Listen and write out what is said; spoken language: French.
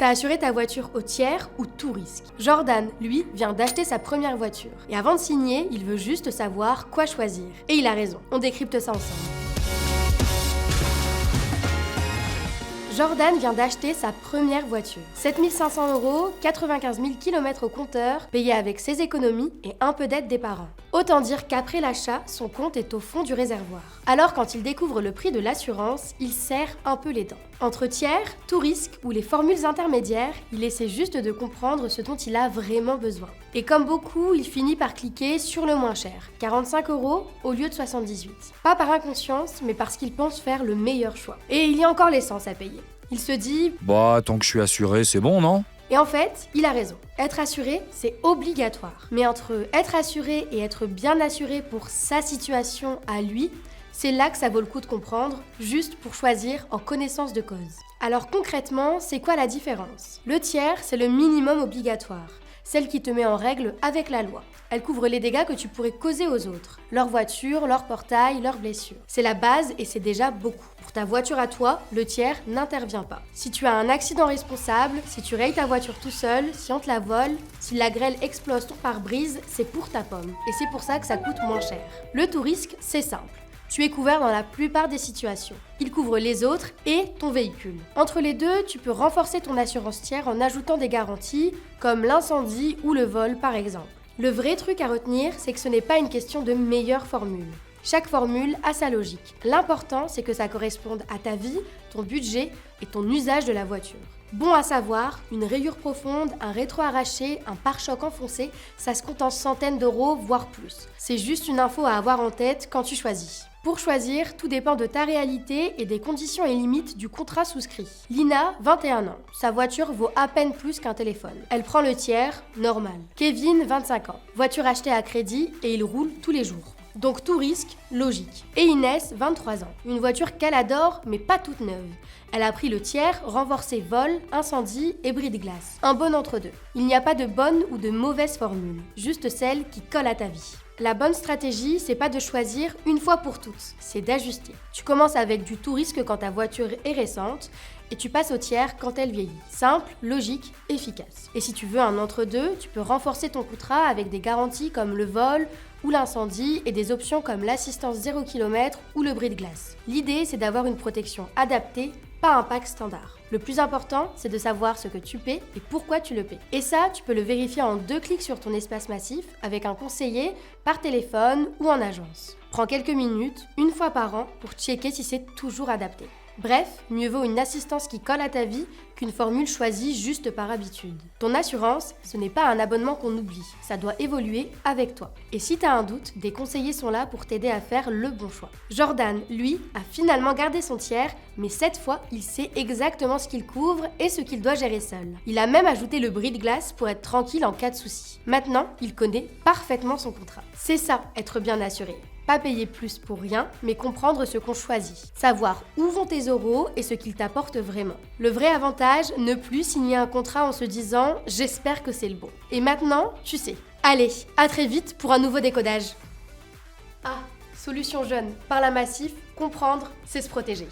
T'as assuré ta voiture au tiers ou tout risque. Jordan, lui, vient d'acheter sa première voiture. Et avant de signer, il veut juste savoir quoi choisir. Et il a raison, on décrypte ça ensemble. Jordan vient d'acheter sa première voiture. 7 500 €, 95 000 km au compteur, payé avec ses économies et un peu d'aide des parents. Autant dire qu'après l'achat, son compte est au fond du réservoir. Alors quand il découvre le prix de l'assurance, il serre un peu les dents. Entre tiers, tout risque ou les formules intermédiaires, il essaie juste de comprendre ce dont il a vraiment besoin. Et comme beaucoup, il finit par cliquer sur le moins cher, 45 € au lieu de 78. Pas par inconscience, mais parce qu'il pense faire le meilleur choix. Et il y a encore l'essence à payer. Il se dit « Bah, tant que je suis assuré, c'est bon, non ? » Et en fait, il a raison. Être assuré, c'est obligatoire. Mais entre être assuré et être bien assuré pour sa situation à lui, c'est là que ça vaut le coup de comprendre, juste pour choisir en connaissance de cause. Alors concrètement, c'est quoi la différence ? Le tiers, c'est le minimum obligatoire, celle qui te met en règle avec la loi. Elle couvre les dégâts que tu pourrais causer aux autres, leur voiture, leur portail, leurs blessures. C'est la base et c'est déjà beaucoup. Pour ta voiture à toi, le tiers n'intervient pas. Si tu as un accident responsable, si tu rayes ta voiture tout seul, si on te la vole, si la grêle explose ton pare-brise, c'est pour ta pomme. Et c'est pour ça que ça coûte moins cher. Le tout risque, c'est simple. Tu es couvert dans la plupart des situations. Il couvre les autres et ton véhicule. Entre les deux, tu peux renforcer ton assurance tiers en ajoutant des garanties, comme l'incendie ou le vol par exemple. Le vrai truc à retenir, c'est que ce n'est pas une question de meilleure formule. Chaque formule a sa logique. L'important, c'est que ça corresponde à ta vie, ton budget et ton usage de la voiture. Bon à savoir, une rayure profonde, un rétro arraché, un pare-choc enfoncé, ça se compte en centaines d'euros, voire plus. C'est juste une info à avoir en tête quand tu choisis. Pour choisir, tout dépend de ta réalité et des conditions et limites du contrat souscrit. Lina, 21 ans. Sa voiture vaut à peine plus qu'un téléphone. Elle prend le tiers, normal. Kevin, 25 ans. Voiture achetée à crédit et il roule tous les jours. Donc tout risque, logique. Et Inès, 23 ans. Une voiture qu'elle adore, mais pas toute neuve. Elle a pris le tiers, renforcé vol, incendie et bris de glace. Un bon entre-deux. Il n'y a pas de bonne ou de mauvaise formule, juste celle qui colle à ta vie. La bonne stratégie, c'est pas de choisir une fois pour toutes, c'est d'ajuster. Tu commences avec du tout risque quand ta voiture est récente et tu passes au tiers quand elle vieillit. Simple, logique, efficace. Et si tu veux un entre-deux, tu peux renforcer ton contrat avec des garanties comme le vol ou l'incendie et des options comme l'assistance 0 km ou le bris de glace. L'idée, c'est d'avoir une protection adaptée, pas un pack standard. Le plus important, c'est de savoir ce que tu paies et pourquoi tu le paies. Et ça, tu peux le vérifier en 2 clics sur ton espace massif avec un conseiller, par téléphone ou en agence. Prends quelques minutes, une fois par an, pour checker si c'est toujours adapté. Bref, mieux vaut une assistance qui colle à ta vie qu'une formule choisie juste par habitude. Ton assurance, ce n'est pas un abonnement qu'on oublie, ça doit évoluer avec toi. Et si t'as un doute, des conseillers sont là pour t'aider à faire le bon choix. Jordan, lui, a finalement gardé son tiers, mais cette fois, il sait exactement ce qu'il couvre et ce qu'il doit gérer seul. Il a même ajouté le bris de glace pour être tranquille en cas de souci. Maintenant, il connaît parfaitement son contrat. C'est ça, être bien assuré. Pas payer plus pour rien, mais comprendre ce qu'on choisit. Savoir où vont tes euros et ce qu'ils t'apportent vraiment. Le vrai avantage, ne plus signer un contrat en se disant « j'espère que c'est le bon ». Et maintenant, tu sais. Allez, à très vite pour un nouveau décodage. Ah, solution jeune, par la Massif, comprendre, c'est se protéger.